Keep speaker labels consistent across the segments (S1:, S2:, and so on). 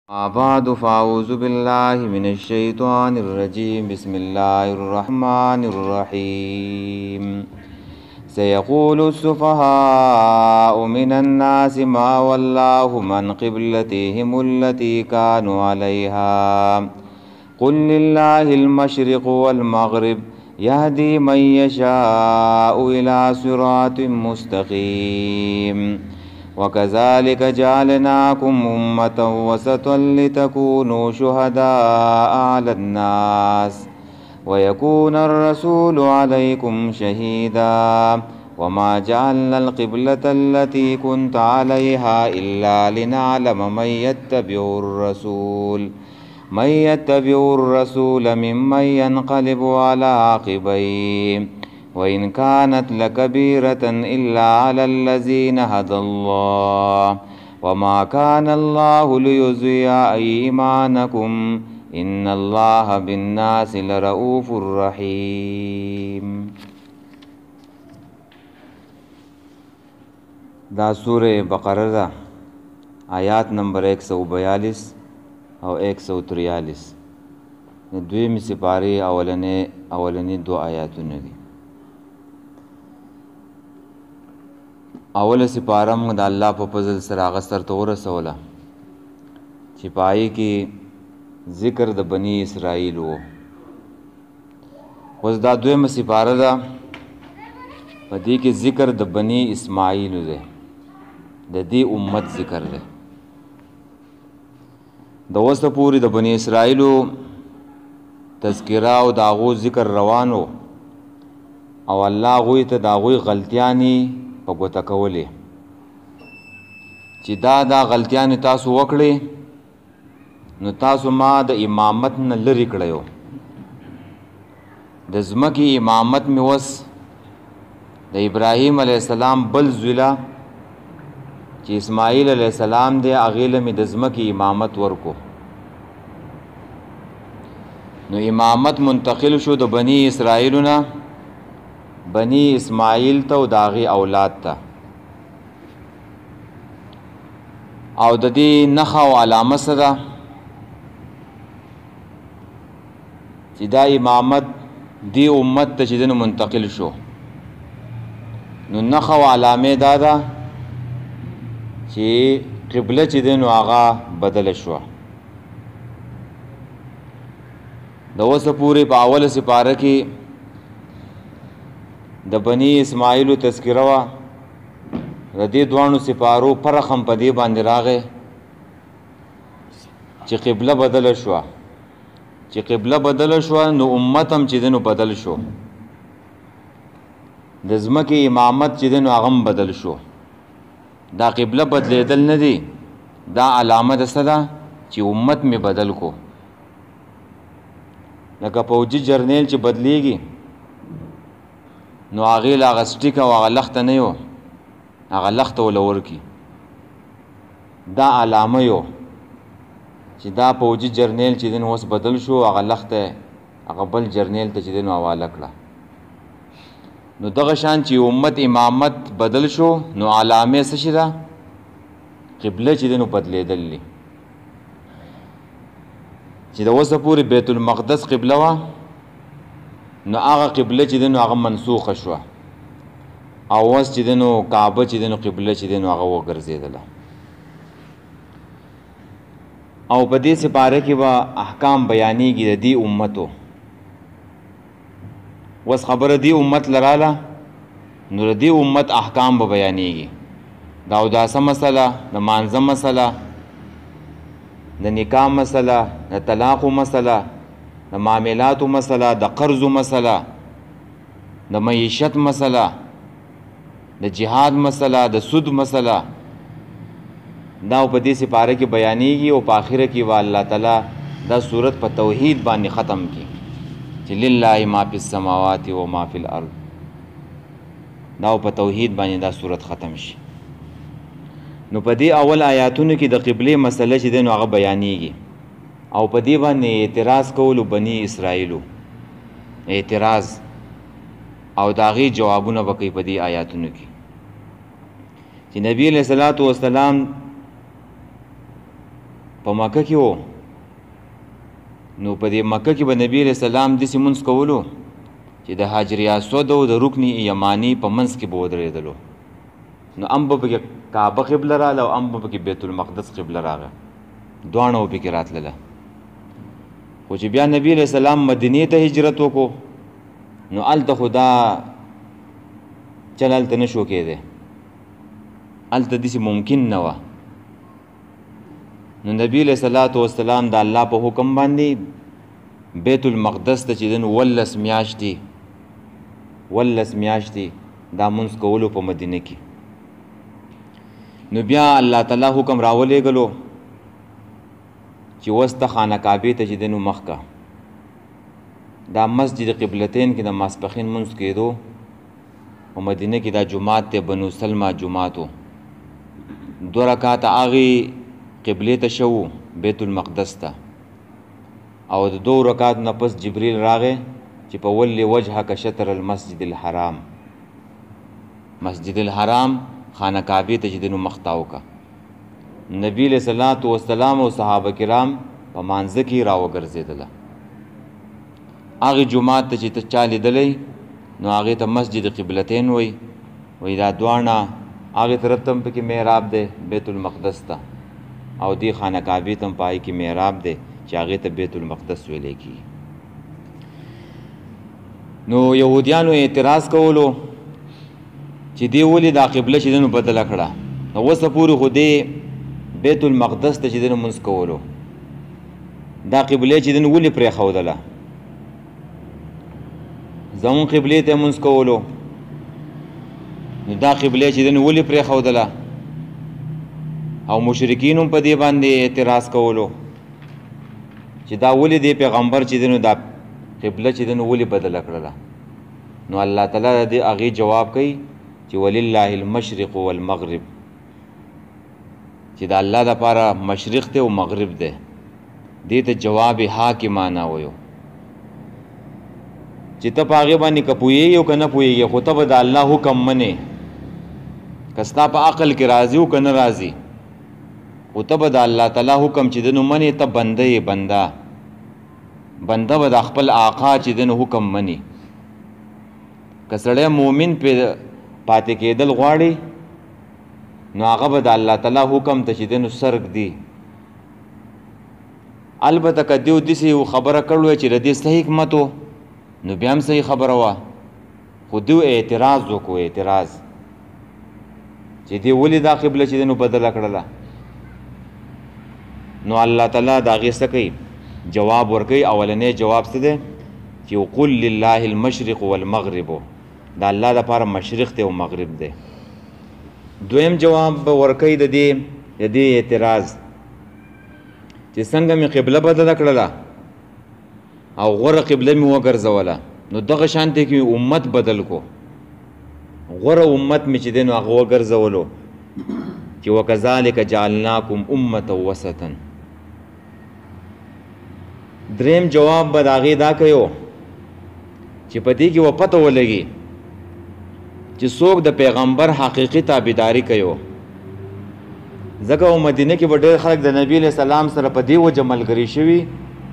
S1: بعد فأعوذ بالله من الشيطان الرجيم بسم الله الرحمن الرحيم سيقول السفهاء من الناس ما ولاهم عن قبلتهم التي كانوا عليها قل لله المشرق والمغرب يهدي من يشاء إلى صراط مستقيم وكذلك جعلناكم أمة وسطا لتكونوا شهداء على الناس ويكون الرسول عليكم شهيدا وما جعلنا القبلة التي كنت عليها إلا لنعلم من يتبع الرسول ممن ينقلب على عقبيه وإن كانت لكبيرة إلا على الذين هدى الله وما كان الله ليضيع إيمانكم إن الله بالناس لرؤوف رحيم. دا سورة بقرة دا آیات نمبر 142 او 143 دویمی سپاری اولنی دو آیاتونه دي. اول سپاره موږ د الله په فضل سره هغه سرته ورسوله چې پای کې ذکر د بنی اسرائیل وو. اوس دا دویمه سپاره ده، په دې کې ذکر د بنی اسماعیل دی، د دې امت ذکر دی. د اوسه پورې د بنی اسرائیلو تذکره او د هغو ذکر روانو او الله هغوی ته د هغوی غلطیانې په ګوته کولې چې دا غلطیانې تاسو وکړې نو تاسو ما د امامت نه لرې کړی، د ځمکې امامت مې وس د ابراهیم علیه السلام بل زویله چې اسماعیل علیه السلام دی هغې له مې د ځمکې امامت ورکو. نو امامت منتقل شو د بنی اسرائیلو نه بنی اسماعیل ته او د هغې اولاد ته، او د دې نښه او علامه څه ده چې دا امامت دې امت ته چې دی نو منتقل شو. نو نښه او علامې دا ده چې قبله چې دی نو هغه بدله شوه. د اوسه پورې په اوله سپاره کې د بنی اسماعیلو تذکره وه، د دې دواړو سپارو فرق هم په دې باندې راغی چې قبله بدله شوه. چې قبله بدله شوه نو امت هم چې دی نو بدل شو، د ځمکې امامت چې دی نو هغه هم بدل شو. دا قبله بدلیدل نه دی، دا علامه د څه ده چې امت مې بدل کو. لکه فوجي جرنیل چې بدلیږي نو هغې له هغه سټیک او هغه لخته نه یو، هغه لخته وله ورکي. دا علامه یو چې دا فوجي جرنیل چې دی نو اوس بدل شو، هغه لخته هغه بل جرنیل ته چې دی نو حواله کړه. نو دغه شان چې امت امامت بدل شو نو علامه څه شي ده؟ قبله چې دی نو بدلیدل دي. چې د اوسه پورې بیت المقدس قبله وه نو هغه قبله چې دی نو هغه منسوخه شوه، او اوس چې دی نو کعبه چې دی نو قبله چې دی نو هغه وګرځېدله. او په دې سپاره کې به احکام بیانېږي د دې امتو. اوس خبره دې امت لراله نو د دې امت احکام به بیانېږي، د اوداسه مسله، د مانځه مسله، د نکاح مسله، د طلاقو مسله، د معاملاتو مسله، د قرضو مسله، د معیشت مسله، د جهاد مسله، د سود مسله. دا په دې سپاره کې بیانېږي او په آخره کې به الله تعالی دا صورت په توحید باندې ختم کی چې لله ما فی السماوات و ما فی الارض. دا په توحید باندې دا صورت ختم شي. نو په دې اول آیاتونو کې د قبلې مسله چې دی نو هغه بیانېږي، او په دې باندې اعتراض کولو بنی اسرائیلو اعتراض او د هغې جوابونه به کوي په دې آیاتونو کې چې نبی علیه الصلاة والسلام په مکه کې و نو په دې مکه کې به نبی علیہ السلام داسې مونځ کولو چې د حجر اسود او د رکن یمانی په منځ کې به ودرېدلو نو ام به پکې کعبه قبله راغله او ام به پکې بیت المقدس قبله راغله دواړه به پکې راتلله خو چې بیا نبی علیہ السلام مدینې ته هجرت وکړو نو هلته خو دا چل هلته نه شو کېدی هلته داسې ممکن نه وه نو نبی علیہ الصلوۃ والسلام د الله په حکم باندې بیت المقدس ته چې دن 18 میاشتې دا مونځ کولو په مدینه کې نو بیا الله تعالی حکم راولېږلو چې وسته خانه کعبې ته چې دنو مخ کا دا مسجد قبلتین کې د ماسپښین مونځ کېدو په مدینه کې دا جماعت ته بنو سلمہ جماعتو 2 رکعات هغې قبلې ته شو بیت المقدس ته او د 2 رکعات نه پس جبریل راغی چې په ولي وجهک شطر المسجد الحرام مسجد الحرام خانه کعبې ته چې دنو مختاو کا نبی علیہ الصلوۃ والسلام او صحابه کرام په مانځه کې راوګرځېدله هغې جماعت ته چې ته چا لیدلی نو هغې ته مسجد قبلتین وی دا دواړه هغې طرف ته هم پکې محراب دی بیت المقدس ته او دی خانه کعبې ته هم په هغې کې محراب دی چې هغې ته بیت المقدس ویلی کېږي نو یهودیانو اعتراض کولو چې دی ولې دا قبله چې دی نو بدله کړه نو اوسه پورې خو دی بیت المقدس ته چې دی نو مونځ کولو دا قبله چې دی نو ولې پرېښودله زمون قبلې ته مونځ کولو نو دا قبله چې دی نو ولې پرېښودله او مشرکین هم په دې باندې اعتراض کولو چې دا ولې دی پیغمبر چې دی نو دا قبله چې دی نو ولې بدله کړله نو الله تعالی د دې هغې جواب کوي چې ولله المشرق والمغرب چې د الله دپاره مشرق دی او مغرب دی دې ته جواب حاکمانه ویو چې ته په هغې باندې که پوهېږي او که نه پوهېږي خو ته به د الله حکم منې که ستا په عقل کې راځي او که نه راځي خو ته به د الله تعالی حکم چې دی نو منې ته بنده یې بنده به د خپل آقا چې دی نو حکم مني که سړی مؤمن پاتې کېدل غواړي نو هغه به د الله تعالی حکم ته چې دی نو سرک دی البته که دیو داسې خبره کړې چې د دې څه حکمت و نو بیا هم صحیح خبره وه خو دیو اعتراض وکړو اعتراض چې دی ولې دا قبله چې دی نو بدله کړله نو الله تعالی د هغې څه کوي جواب ورکوي اولنی جواب څه دی چې قل لله المشرق والمغرب د الله دپاره مشرق دی او مغرب دی دویم جواب به ورکوي د دې اعتراض چې څنګه مې قبله بدله کړله او غوره قبله مې وګرځوله نو دغه شانتې کې امت بدل کو غوره امت مې چې دی نو هغه وګرځولو چې وکذلک جعلناکم امة وسطا دریم جواب به د هغې دا کوي چې په دې کې و پته ولګي چې څوک د پیغمبر حقیقي تابعداري کوي ځکه و مدینه کې به ډېر خلک د نبي علیه السلام سره په دې وجه ملګري شوي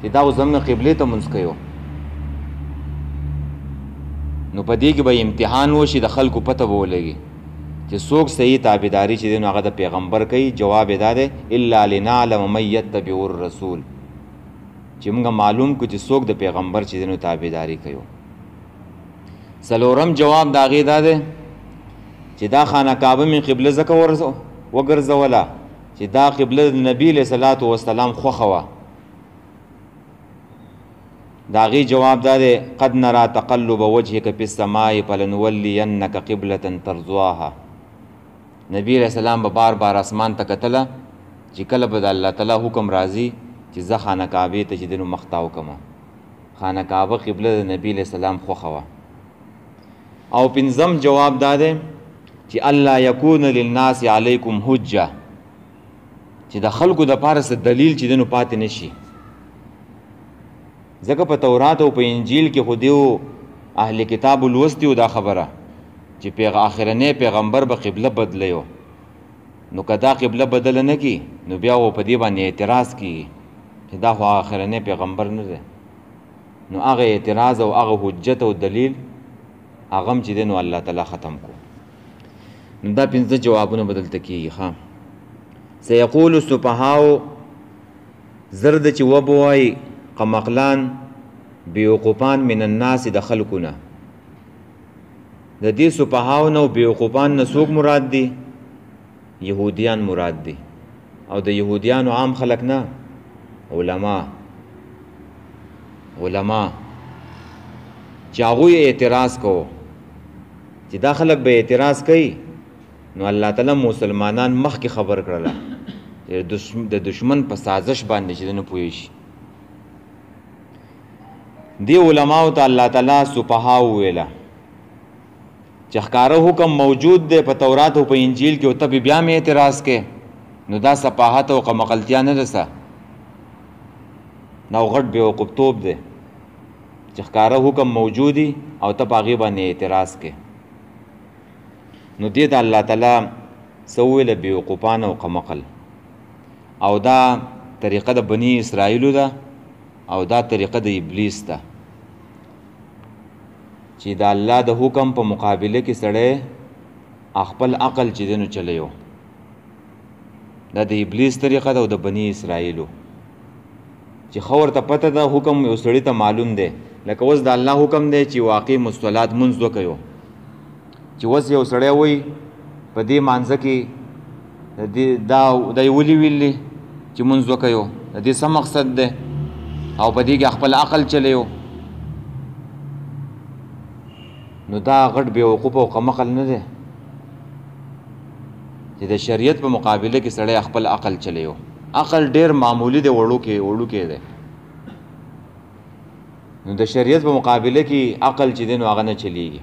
S1: چې دا اوس زموږ قبلې ته مونځ کوي نو په دې کې به امتحان وشي د خلکو پته به ولګي چې څوک صحیح تابعداري چې دی نو هغه د پیغمبر کوي جواب یې دا دی الا لنعلم من یتبع الرسول چې موږ معلوم کړو چې څوک د پیغمبر چې دی نو تابعداري کوي څلورم جواب د هغې دا دی چې دا خانه کعبه مې قبله ځکه وګرځوله چې دا قبله د نبي علیه صلات وسلام خوښه وه د هغې جواب دا دی قد نرى تقلب وجهک فی السماء فلنولینک قبلة ترضاها نبی علیه السلام به بار بار اسمان ته کتله چې کله به د الله تعالی حکم راځي چې زه خانه کعبې ته چې دی نو مخ تاو کړمه خانه کعبه قبله د نبی علیه السلام خوښه وه او پنځم جواب دا دی چې الله یکون للناس علیکم حجه چې د خلکو دپاره څه دلیل چې دی نو پاتې نه شي ځکه په تورات او په انجیل کې خو دیو اهل کتاب لوستی و دا خبره چې آخرنی پیغمبر به قبله بدلیو نو که دا قبله بدله نه کی نو بیا و په دې باندې اعتراض کیږي چې دا خو آخرنی پیغمبر نه دی. نو هغه اعتراض او هغه حجت او دلیل هغه هم چې دی نو الله تعالی ختم کو. نو دا 15 جوابونه بدلته کیږي. ښه سیقول السفهاء زرد چې وبوای قمقلان بیوقوفان من الناس د خلقونه. د دې سفهاء نو بیوقوفان نه څوک مراد دي؟ یهودیان مراد دي. او د یهودیانو عام خلق نه، علما چې هغوی اعتراض کو چې دا خلق به اعتراض کوي نو الله تعالی مسلمانان مخکې خبر کړله د دشمن په سازش باندې چې نه پوهې شي. دی علماو ته الله تعالی سفهاء وویله چې ښکاره حکم موجود دی په تورات او په انجیل کې او ته بیا مې اعتراض کې نو دا سفاهت او قمقلتیا نه ده څه، نو غټ بیوقوفتوب دی چې ښکاره حکم موجودي او ته په هغې باندې اعتراض کې. نو دې ته الله تعالی څه وویله؟ بیوقوفان او قمقل. او دا طریقه د بني اسرائیلو ده او دا طریقه د ابلیس ده چې د الله د حکم په مقابله کې سړی خپل عقل چې دی نو چلیو. دا د ابلیس طریقه ده او د بني اسرائیلو چې ښه ورته پته ده حکم یو سړي ته معلوم دی. لکه اوس د الله حکم دی چې واقع مصلات منځ وکړو چې اوس یو سړی وایي په دې مانځه کې دا یې ولې ویلي چې منځ وکړو، د دې څه مقصد دی او په دې کې خپل عقل چلیو. نو دا غټ بیوقوف او قمقل نه دی چې د شریعت په مقابله کې سړی خپل عقل چلیو. عقل ډیر معمولی دی، وړوکی دی. نو د شریعت په مقابله کې عقل چې دی نو هغه نه چلیږي.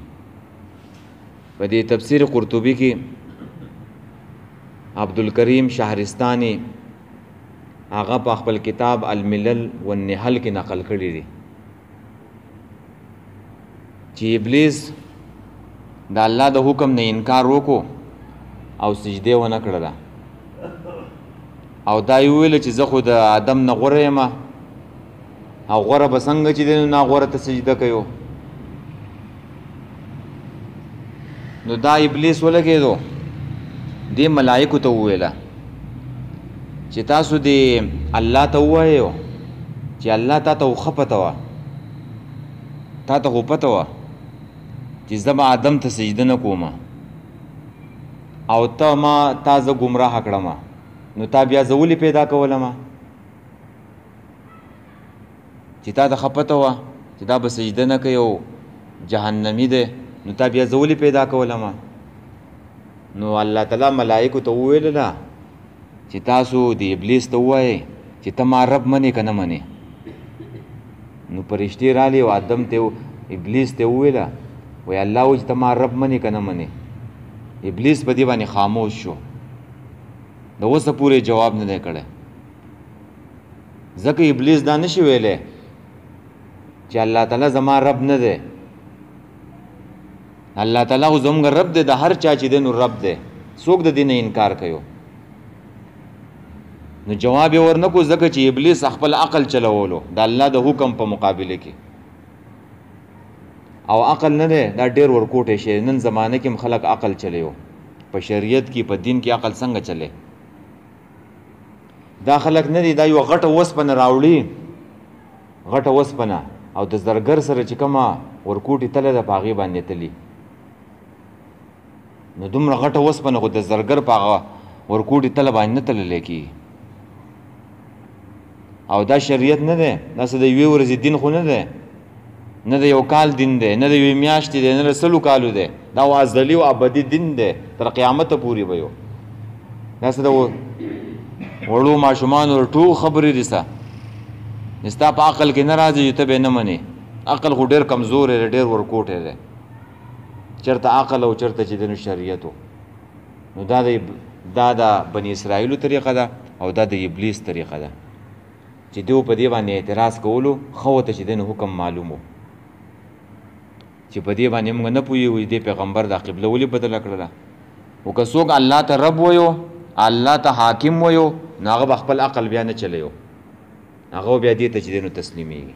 S1: په دې تفسیر قرطبي کې عبدالکریم شهرستانی هغه په خپل کتاب الملل والنحل کې نقل کړی دی چې ابلیس د الله د حکم نه انکار وکړو او سجده ونه کړله او دا یې وویل چې زه خو د آدم نه غوره یم او غوره به څنګه چې دی نو ناغوره ته سجده کوي. نو دا ابلیس ولګېدو دې ملائکو ته وویله چې تاسو دې الله ته ووایو چې الله تا ته ښه پته وه، تا ته خو پته وه چې زه به آدم ته سجده نه کوم او ته تا زه ګمراه کړم، نو تا بیا زه ولې پیدا کولم چې تا ته ښه پته وه چې دا به سجده نه کوي او جهنمي دی، نو تا بیا زه ولې پیدا کولم؟ نو الله تعالی ملائکو ته وویله چې تاسو د ابلیس ته ووایئ چې ته ما رب منې که نه منې. نو فرشتې راغلې او آدم ته ابلیس ته وویله وایي الله وایي چې ته ما رب منې که نه منې. ابلیس په دې باندې خاموش شو، د اوسه پورې جواب نه دی کړی. ځکه ابلیس دا نشي ویلی چې الله تعالی زما رب نه دی. الله تعالی خو زموږ رب دی، د هر چا چې دی نو رب دی، څوک د دې نه انکار کوي. نو جواب یې ورنکو ځکه چې ابلیس خپل عقل چلولو د الله د حکم په مقابله کې، او عقل نه دی دا ډېر ورکوټی شی. نن زمانه کې هم خلک عقل چلیو، په شریعت کې په دین کې عقل څنګه چلی؟ دا خلک نه دي، دا یو غټه وسپنه راوړي، غټه وسپنه او د زرګر سره چې کومه ورکوټي تله ده په هغې باندې تلي. نو دومره غټه وسپنه خو د زرګر په هغه ورکوټي تله باندې نه تللی کېږي. او دا شریعت نه دی، داسې د یوې ورځې دین خو نه دی، نه د یو کال دین دی، نه د یوې میاشتې دی، نه د 100 کالو دی. دا ازلي او ابدي دین دی، تر قیامته پورې به یو. داسې د وړو ماشومانو ټول خبرې دي سه ستا په عقل کې نه راځي چې ته به یې نه منې. عقل خو ډېر کمزور دی، ډېر ورکوټی دی، چېرته عقل او چېرته چې دی نو شریعت و. نو دا د بني اسرائیلو طریقه ده او دا د ابلیس طریقه ده چې دیو په دې باندې اعتراض کولو ښه ورته چې دی نو حکم معلوم و چې په دې باندې موږ نه پوهېږو دې پیغمبر دا قبله ولې بدله کړله. او که څوک الله ته رب ویو الله ته حاکم ویو نو هغه خپل عقل بیا نه چلیو هغه بیا دې ته چې دی نو تسلیمیږي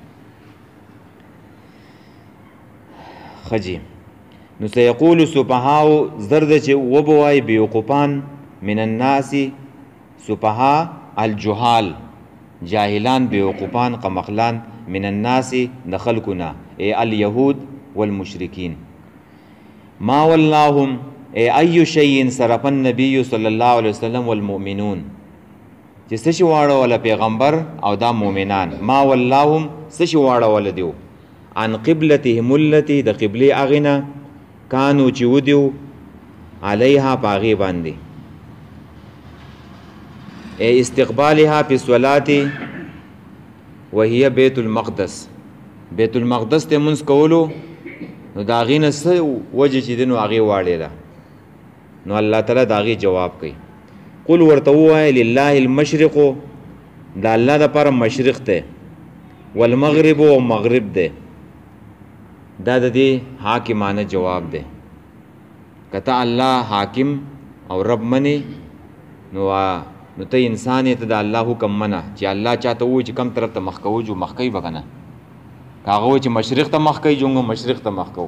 S1: خجی نو سيقول سفهاء زرد چې وبوای بیوقفان من الناس سفهاء الجهال جاهلان بیوقفان قمقلان من الناس نخلقنا ای اليهود والمشركين ما واللهم ای شيء صرف النبي صلى الله عليه وسلم والمؤمنون چې څه شي واړه ولا پیغمبر او دا مؤمنان ما واللهم څه شي واړه ول دیو عن قبلتهم التي د قبله اغنا کانو چې ودیو علیها پاغي باندې استقبالها فی الصلاه وهي بیت المقدس بیت المقدس ته منځ کولو نو دا غینه څه وجه چې دنو هغه واړه نو الله تعالی داغي جواب کوي قل ورته وای لله المشرق دا الله د پر مشرق ته والمغرب او مغرب ده دا د دې حاکمانه جواب ده کته الله حاکم او رب منی نو ته انسان ته د الله حکم منه چې الله چاته و چې کم طرف ته مخ کوو جو مخ کوي بکنه کاغه چې مشرق ته مخ کوي جو مشرق ته مخ کوو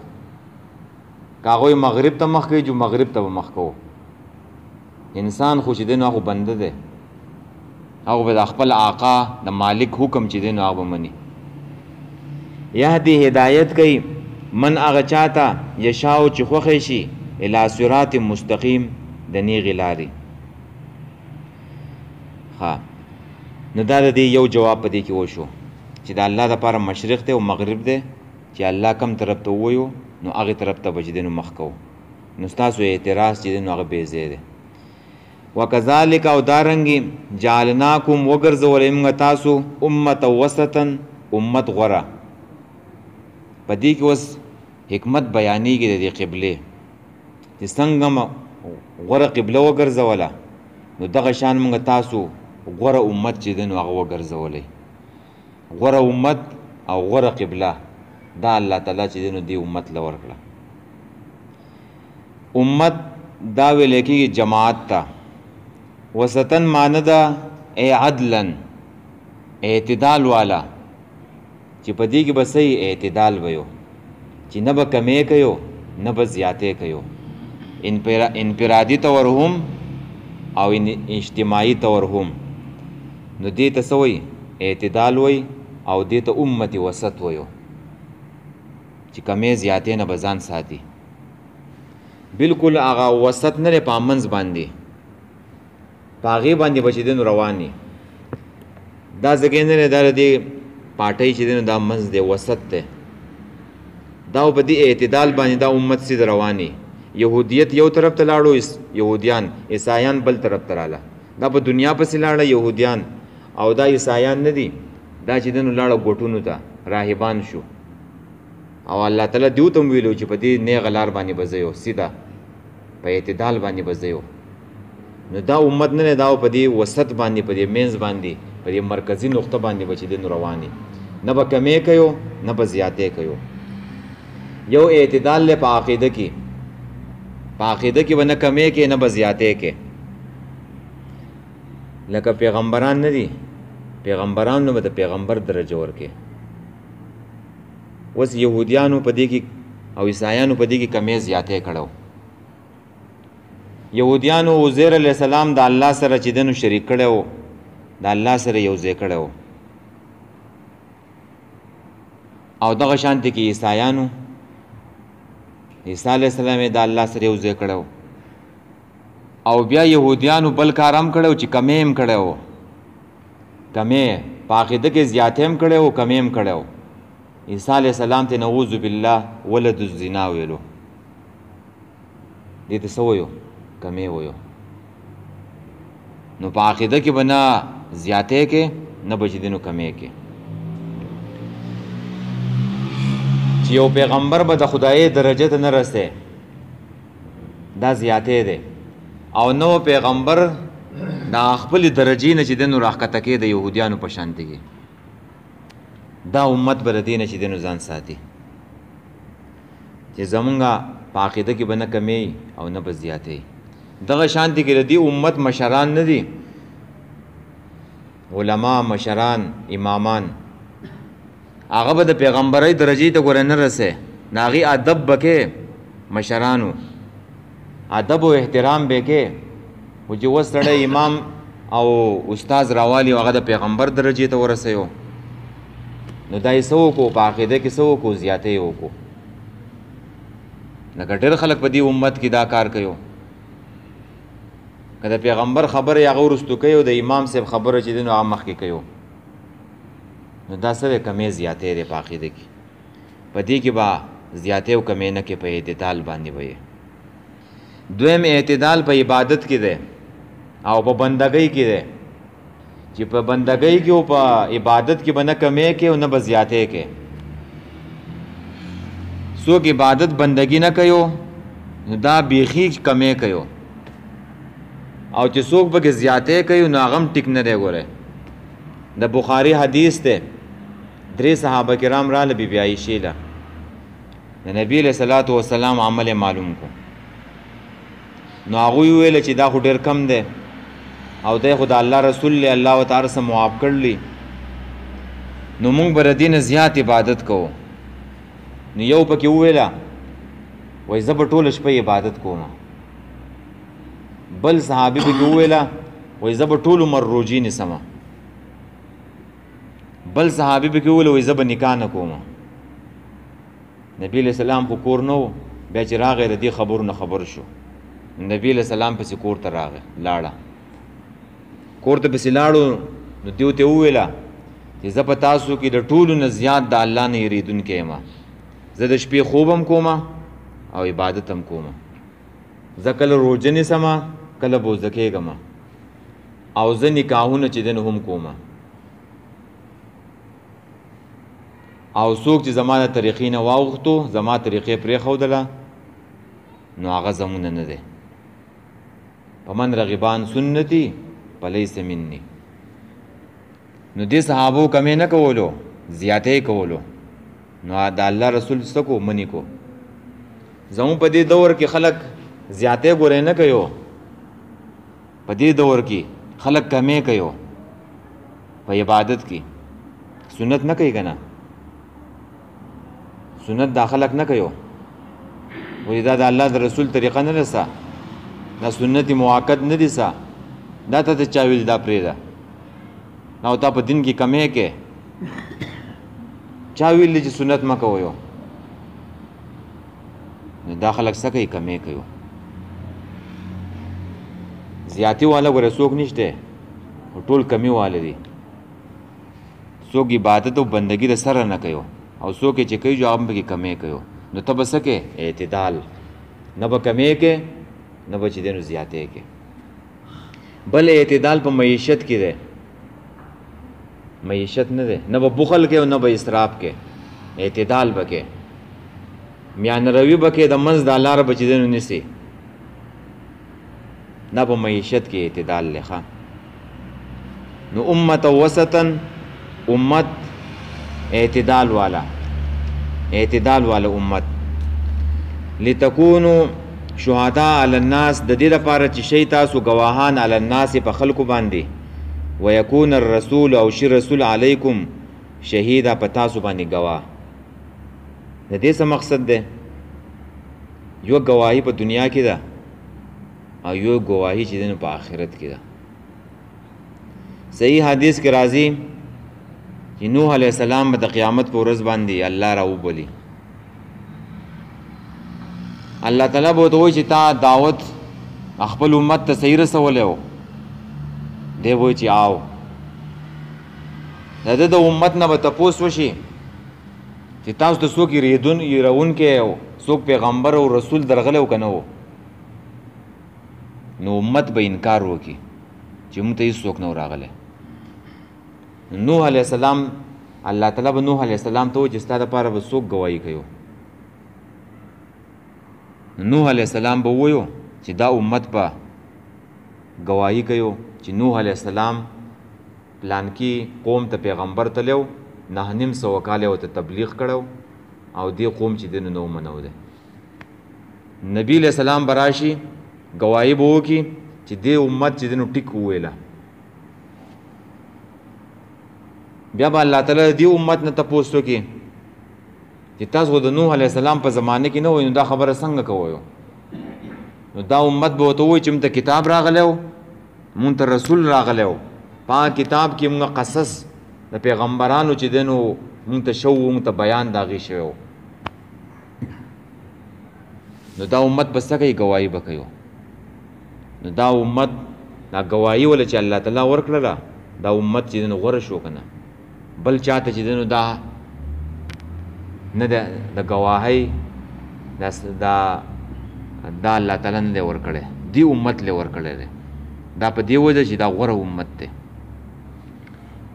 S1: کاغه مغرب ته مخ کوي جو مغرب ته مخ کوو انسان خو چې دین هغه بنده ده هغه به خپل آقا د مالک حکم چې دین هغه مني یهدی هدایت کوي من هغه چاته یشاو چې خوښ شي الی صراط مستقیم د نیغ لاري ها نو دا د یو جواب پدې کې وشو چې د الله لپاره مشرق ته او مغرب ده چې الله کم طرف ته وایو نو هغه طرف ته بجدنو مخ کو نو تاسو اعتراض چې نو هغه بے زیاده وکذالک او دارنګي جعلناکم وګرځولې موږ تاسو امه وسطن امت غره پدې کې اوس حکمت بیانېږي د قبله چې څنګه غره قبله وګرځوله نو دغه شان موږ تاسو غره امت چې دنو هغه وګرځولې غره امت او غره قبله دا الله تعالی چې دنو دی امت لور کړه امت دا ویل کېږي جماعت ته وسطن ماندا ای عدلن اعتدال والا چې په دې کې به صحیح اعتدال ويو چې نه به کمې کوي نه به زیاتې کوي انفرادي تور هم او اجتماعي تور هم نو دې ته سوی اعتدال وي او دې ته امت وسط ويو چې کمې زیاتې نه به ځان ساتي بالکل هغه وسط نه پامنځ باندې پاغي باندې بچیدن رواني دا زګینه نه در دي پاټي چې دین دا منځ دی وسط ته دا په دې اعتدال باندې دا امت سي رواني يهوديت یو طرف ته لاړو يهوديان عیسایان بل طرف ته لاړه دا په دنیا په سي لاړه يهوديان او دا عیسایان نه دي دا چې دین لاړه ګټونو ته راهبان شو او الله تعالی دیو تم ویلو چې په دې نه غلار باندې بزيو سیدا په اعتدال باندې بزيو نو دا امت نه دا په دې وسط باندې په دې مینز باندې په دې مرکزی نقطه باندې بچی دین رواني نه به کمې کوي نه به زیاتې کوي یو اعتدال له په عقیده کې ونه کمې کې نه به زیاتې کې لکه پیغمبران نه دي پیغمبران نو د پیغمبر درجه ورکې وس يهوديانو په دې کې او عیسایانو په دې کې کمې زیاتې کړو يهوديانو عزير عليه السلام د الله سره چې دنو شریک کړو د الله سره یو ځای کړو او دغه شانتي کې عیسایانو عیسی علیه السلام د الله سره یو ځای کړو او بیا يهوديانو بل کارم کړو چې کمېم کړو کمې پاخیده کې زیاتېم کړو کمېم کړو عیسی علیه السلام ته نعوذ بالله ولد الزنا ویلو دې ته سویو کمې ویو نو په عقیده کې بنا زیاتې کې نه بچیدنو کمې کې چې یو پیغمبر به د خدای درجه ته نه رسې دا زیاتې ده او نو پیغمبر دا خپل درجې نه چې دنو راښکته کې د يهوديانو په شان دي دا امت بر دینه چې دنو ځان ساتي چې زمونږه په عقیده کې بنه کمې او نه به زیاتې دغه شانتي کې د دې امت مشران نه دي، علما مشران امامان، هغه به د پیغمبرۍ درجې ته ګوره نه رسې، ناغي ادب بکې مشرانو، ادب او احترام به کې، او چې اوس سړی امام او استاد راوالی هغه د پیغمبر درجې ته ورسېو، نو دا یې څه وکړو په عقیده کې څه وکړو زیاتې یې وکړو. لکه ډېر خلک په دې امت کې دا کار کوي، که د پیغمبر خبره یې هغه وروستو کوي او د امام صاحب خبره چې دی نو هغه مخکې کوي، نو دا څه دی کمې زیاتې دی په عقیده کې. په دې کې به زیاتې او کمې نه کې په اعتدال باندې به یې. دویم اعتدال په عبادت کې دی او په بندګۍ کې دی، چې په بندګۍ کې او په عبادت کې به نه کمې کې او نه به زیاتې کې. څوک عبادت بندګي نه کوي نو دا بیخي کمې کوي، او چې څوک پکې زیاتې کوي نو هغه هم ټیک نه دی. ګوره د بخاري حدیث دی، 3 صحابه کرام راله بی بی عایشې له، د نبي علیه صلات وسلام عمل معلوم کو، نو هغوی وویل چې دا خو ډېر کم دی او دی خو د الله رسول لی الله تعالی سره معاف کړلی، نو موږ به د دې نه زیات عبادت کوو. نو یو پکې وویله وایي زه به ټوله شپه عبادت کوم، بل صحابي پکې وویله وایي زه به ټول عمر روجې نیسم، بل صحابي پکې وویله وایي زه به نکاح نه کوم. نبي علیه السلام خو کور نه و، بیا چې راغی د دې خبرو نه خبر شو، نبي علیه السلام پسې کور ته راغی، لاړه کور ته پسې لاړو، نو دیو ته وویله چې زه په تاسو کې د ټولو نه زیات د الله نه یریدونکی یم، زه د شپې خوب هم کوم او عبادت هم کوم، زه کله روژه نیسم کله بوزه کېږم، او زه نکاحونه چې دی نو هم کوم، او څوک چې زما د طریقې نه واوښتو زما طریقې پرېښودله نو هغه زمونه نه دی. فمن رغبان سنتي فلیس مني. نو دې صحابو کمې نه کولو، زیاتې کولو، نو د الله رسول څه کو منی کو. زموږ په دې دور کې خلک زیاتې ګورې نه کوي، په دې دور کې خلک کمې کوي په عبادت کې، سنت نه کوي که نه، سنت دا خلک نه کوي، وایي دا د الله د رسول طریقه نه ده سه، دا سنت موقت نه دي سه، دا ته چا ویل دا پرېږده، او تا په دین کې کمې کې چا ویل چې سنت مه کوئ، نو دا خلک څه کوي کمې کوي. زیاتې والا ګوره څوک نشته، ټول کمې واله دي، څوک عبادت او بندګي د سره نه کوي، او څوک چې کوي جو هغه پکې کمې کوي. نو ته به څه کې اعتدال، نه به کمې کې نه به چې دی نو زیاتې کې. بل اعتدال په معیشت کې دی، معیشت نه دی، نه به بخل کې او نه به اسراف کې، اعتدال به کې، میان روي به کې د منځ د لاره به چې دی نو نیسي، نه په معیشت کې اعتدال لخوا. نو امت وسطن، امت اعتدال والا، اعتدال والا امت. لتكونوا شهداء علی الناس، د دې لپاره چې شئ تاسو ګواهان علی الناس په خلکو باندې، ويكون الرسول او شي رسول علیکم شهیدا په تاسو باندې ګواه. د دې څه مقصد دی؟ یو ګواهی په دنیا کې ده او یو ګواهی چې دی په آخرت کې ده. صحیح حدیث کې راځي چې نوح علیه السلام به د قیامت په ورځ باندې الله راوبولي، الله تعالی به ورته وایي چې تا دعوت خپل امت ته صحیح رسولی و، دی وایي چې آو. د ده د امت نه به تپوس وشي چې تاسو ته څوک یېرونکی او څوک پیغمبر او رسول درغلی و که نه و، نو امت به انکار وکړي چې موږ ته هېڅ څوک نه و راغلی. نوح علیه السلام، الله تعالی به نوح علیه السلام ته وایي چې ستا دپاره به څوک ګواهي کوي. نوح علیه السلام به ووایو چې دا امت به ګواهي کوي چې نوح علیه السلام پلانکي قوم ته پیغمبر تللی و، 9.5 کاله ورته تبلیغ کړی او دې قوم چې دی نو نه ومنو دی. نبي علیه السلام به راشي گواهی به وکړي چې دې امت چې دی نو ټیک وویله. بیا به الله تعالی دې امت نه تپوس وکړي چې تاسو خو د نوح علیه السلام په زمانه کې نه وئ، نو دا خبره څنګه کوئ؟ نو دا امت به ورته ووایي چې موږ ته کتاب راغلی و، موږ ته رسول راغلی و، په هغه کتاب کې موږ قصص د پیغمبرانو چې دی نو موږ ته شو، موږ ته بیان د هغې شوی و. نو دا امت به څه کوي؟ ګواهي به کوي. نو دا امت دا ګواهي وله چې الله تعالی ورکړله، دا امت چې دی نو غوره شو که نه؟ بل چاته چې دی نو دا نه د ګواهۍ دا الله تعالی نه دی ورکړی، دې امت لی ورکړی دی. دا په دې وجه چې دا غوره امت دی.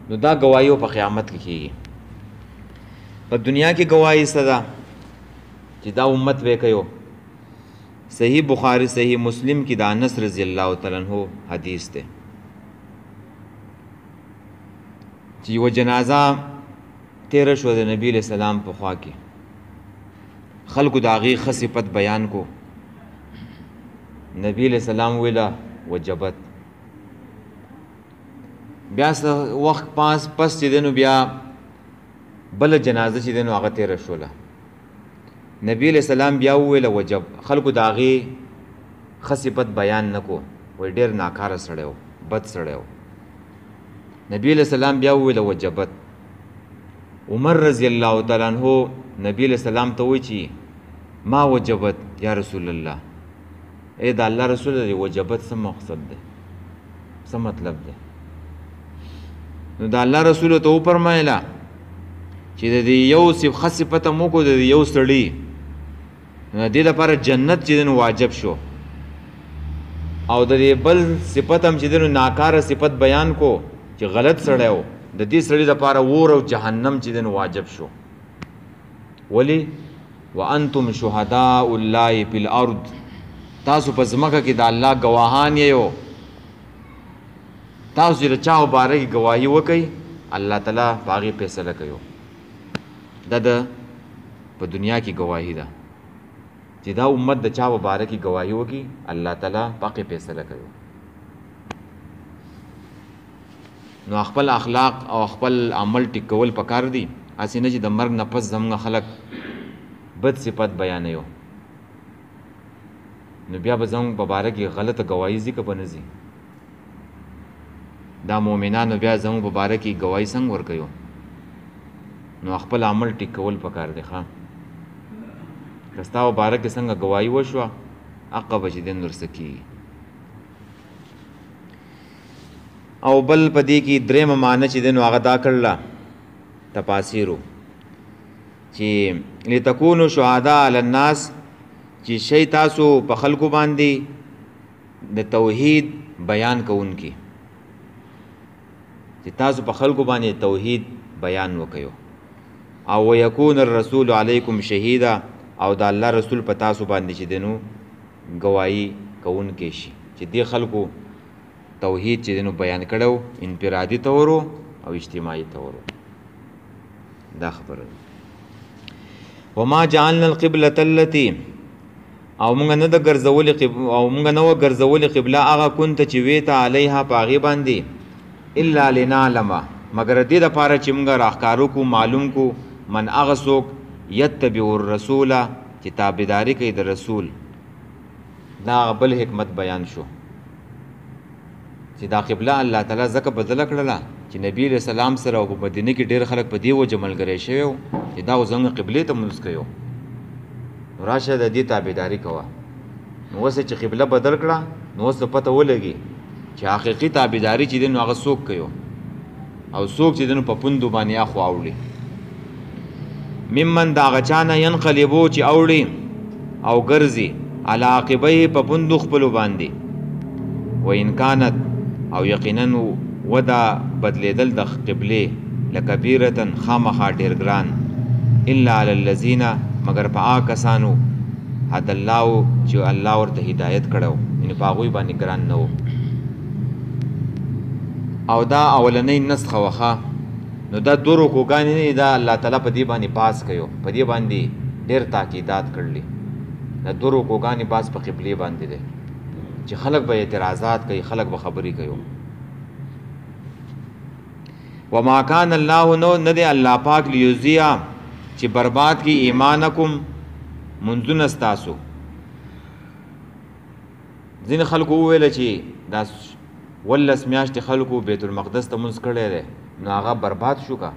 S1: نو دا ګواهي په قیامت کې کېږي. په دنیا کې ګواهي څه ده چې دا امت به کوي. صحیح بخاری صحیح مسلم کې د انس رضی الله تعالی عنہ حدیث دی چې یوه جنازه تیره شوه د نبی علیہ السلام په خوا کې. خلکو د هغې ښه صفت بیان کو. نبی علیہ السلام ویله وجبت. بیا څه وخت پس چې دی نو بیا بله جنازه چې دی نو هغه تیره شوله. نبی علیہ السلام بیا وویله وجب. خلکو د هغې ښه صفت بیان نه کو، وایي ډېر ناکاره سړی و، بد سړی و. نبی علیہ السلام بیا وویله وجبت. عمر رضی الله تعالی عنہ نبی علیہ السلام ته وایي چې ما وجبت یا رسول الله، ای د الله رسول دی وجبت څه مقصد دی، څه مطلب دی؟ نو د الله رسول ته وفرمایله چې د دې یو ښه صفت هم وکړو، د دې یو سړي نو د دې لپاره جنت چې دی نو واجب شو، او د دې بل صفت هم چې دی نو ناکاره صفت بیان کو چې غلط سړی و، د دې سړي لپاره اور او جهنم چې دی نو واجب شو. ولی وانتم شهداء الله فی الارض، تاسو په ځمکه کې د الله ګواهان یو. تاسو چې د چا باره کې ګواهي وکئ، الله تعالی په هغې فیصله کوي. دا د په دنیا کې ګواهي ده چې دا امت د چا باره کې ګواهي وکړي، الله تعالی په هغې فیصله کوي. نو خپل اخلاق او خپل عمل ټیک کول پکار دي. هسې نه چې د مرګ نه پس زموږ خلک بد صفت بیانوي، نو بیا به زموږ په باره کې غلطه ګواهي ځي که به نه ځي؟ دا مؤمنانو بیا زموږ په باره کې ګواهي څنګه ورکوي؟ نو خپل عمل ټیک کول پکار دی. ښه که ستا په باره کې څنګه ګواهي وشوه، هغه به چې دی نو ورڅه کېږي. او بل په دې کې درېیمه معنی چې دی نو هغه دا کړله تفاسیرو چې لتکونو شهداء علی الناس، چې شی تاسو په خلکو باندې د توحید بیان کوونکي، چې تاسو په خلکو باندې توحید بیان وکړو. او ویکون الرسول علیکم شهیدا، او د الله رسول په تاسو باندې چې دی نو ګواهي کوونکی شي چې دې خلکو توحید چې دی نو بیان کړو، انفرادي طور او اجتماعي طور. دا خبره ده. وما جعلنا القبلة التي، او موږ نه د ګرځولې او موږ نه و ګرځولې قبله هغه كنت چې وې ته علیها په هغې باندې الا لنعلم، مګر دې دپاره چې موږ راښکارو کو، معلوم کو من هغه څوک یتبع الرسول چې تابعداري کوي د رسول. دا بل حکمت بیان شو چې دا قبله الله تعالی ځکه بدله کړله چې نبی علیہ السلام سره او په مدینه کې ډېر خلک په دې وجه ملګری شوي وو چې دا اوس زموږ قبلې ته مونځ کوي، نو راشه د دې تابعداري کوه. نو اوس چې قبله بدل کړه، نو اوس پته ولګي چې حقیقي تابعداري چې دی نو هغه څوک کوي او څوک چې دی نو په پوندو باندې اخوا اوړي. ممن د هغه چا نه ینقلبو چې اوړي او ګرځي علی عقبیه په پوندو خپلو باندې، و ان کانت او یقینا ودا بدلیدل د قبلې لکبیرتن خامخا ډېر ګران، الا علی الذین مگر په هغه کسانو هد الله چې الله ورته هدایت کړو، یعنې په هغوی باندې ګران نه و. او دا اولنۍ نسخه وخه، نو دا دو رکوګانې نه، دا الله تعالی په دې باندې باز کوي، په دې باندې ډېر تاکیدات کړلي. دا دو رکوګانې باز په قبلې باندې دی. چې خلق به اعتراضات کوي، خلق به خبرې کوي. وما کان الله نو نه دی الله پاک لیضیع چې برباد کی ایمانکم منځونه استاسو. ځینې خلکو وویله چې دا 18 میاشتې خلکو بیت المقدس ته منځ کړی دی نو هغه برباد شو که.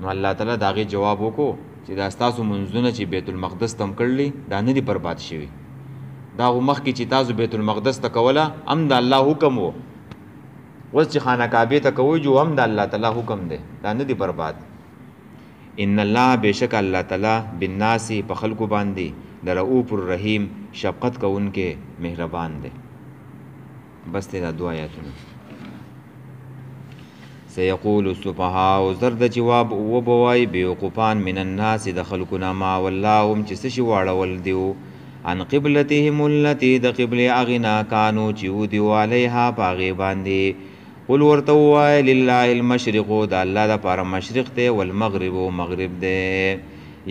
S1: نو الله تعالی د هغې جواب وکړو چې دا ستاسو منځونه چې بیت المقدس ته م کړلي دا نه دي برباد شوي. دا خو مخکې چې تاسو بیت المقدس ته کوله هم د الله حکم و، اوس چې خانه کعبې ته کوئ جو هم د الله تعالی حکم دی، دا نه دي برباد. ان الله بېشک الله تعالی بالناس په خلکو باندې د رؤوف الرحیم شفقت کوونکې مهربان دی. بس دی دا 2 آیاتونه. سیقول السفهاء زرد جواب وبوای بیوقفان من الناس د خلقنا ما واللهم چې څه شي واړول دیو عن قبلتهم التي د قبله اغنا كانوا چې دیو علیها پاغي باندې. قل ورته وای لله المشرق د الله د پاره مشرق دی والمغرب مغرب دی.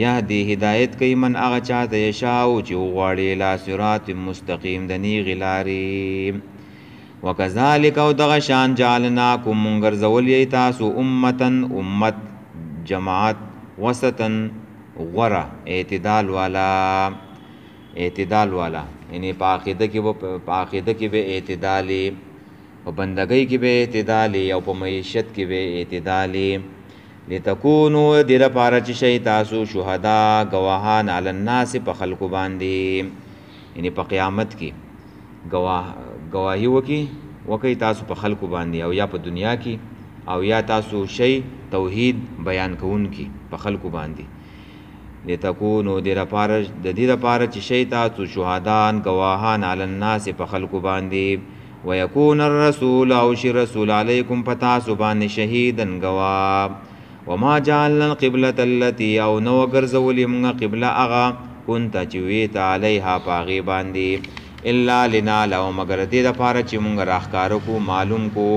S1: یهدی هدایت کوي من هغه چاته یشاء چې وغواړي لا صراط مستقیم د نیغې لارې. وکذالک او دغه شان جعلناکم منګر زولی تاسو امتن امت جماعت وسطن غره اعتدال والا یعنی په عقیده کې به اعتدالی، په بندګۍ کې به اعتدالی او په معیشت کې به اعتدالی. لتکونو دې لپاره چې شئ تاسو شهدا گواهان علی الناس په خلکو باندې، یعنی په قیامت کې گواهی وکي تاسو په خلکو باندې او یا په دنیا کې او یا تاسو شی توحید بیان کوونکی په خلکو باندې. لتکونو د دې لپاره چې شی تاسو شهدان گواهان علی الناس په خلکو باندې. ويكون الرسول او شي رسول علیکم پتاسو باندې شهیدن گواه. وما جعلنا القبلة التي او نو ګرځولې موږ قبله هغه كنت چې ویت علیها پاغي باندې الا لنعلم او مگر دې دپاره چې مونږ راښکاره کو معلوم کو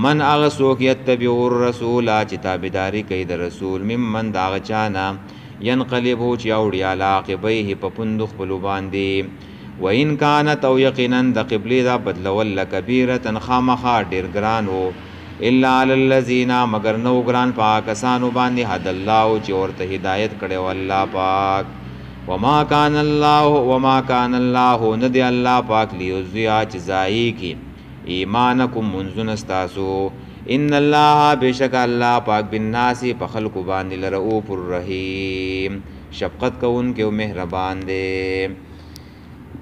S1: من هغه څوک یتبع الرسول چې تابعداري کوي د رسول ممن د هغه چا نه ینقلبو چې اوړي علی عقبیه په پوندو خپلو باندې. وان کانت او یقینا د قبلې دا بدلول لکبیرة خامخا ډېر ګران و الا علی الذین مگر نو ګران په کسانو باندې هد الله چې ورته هدایت کړی و الله پاک. وما کان الله ندی الله پاک لیضیع چې ضایع کی ایمانکم منځونه ستاسو. ان الله بشک الله پاک بالناس په خلقو باندې لرؤوف الرحیم شفقت کوونکی او مهربان دی.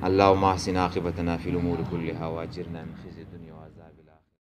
S1: اللهم احسن عاقبتنا فی الامور كلها واجرنا من خزي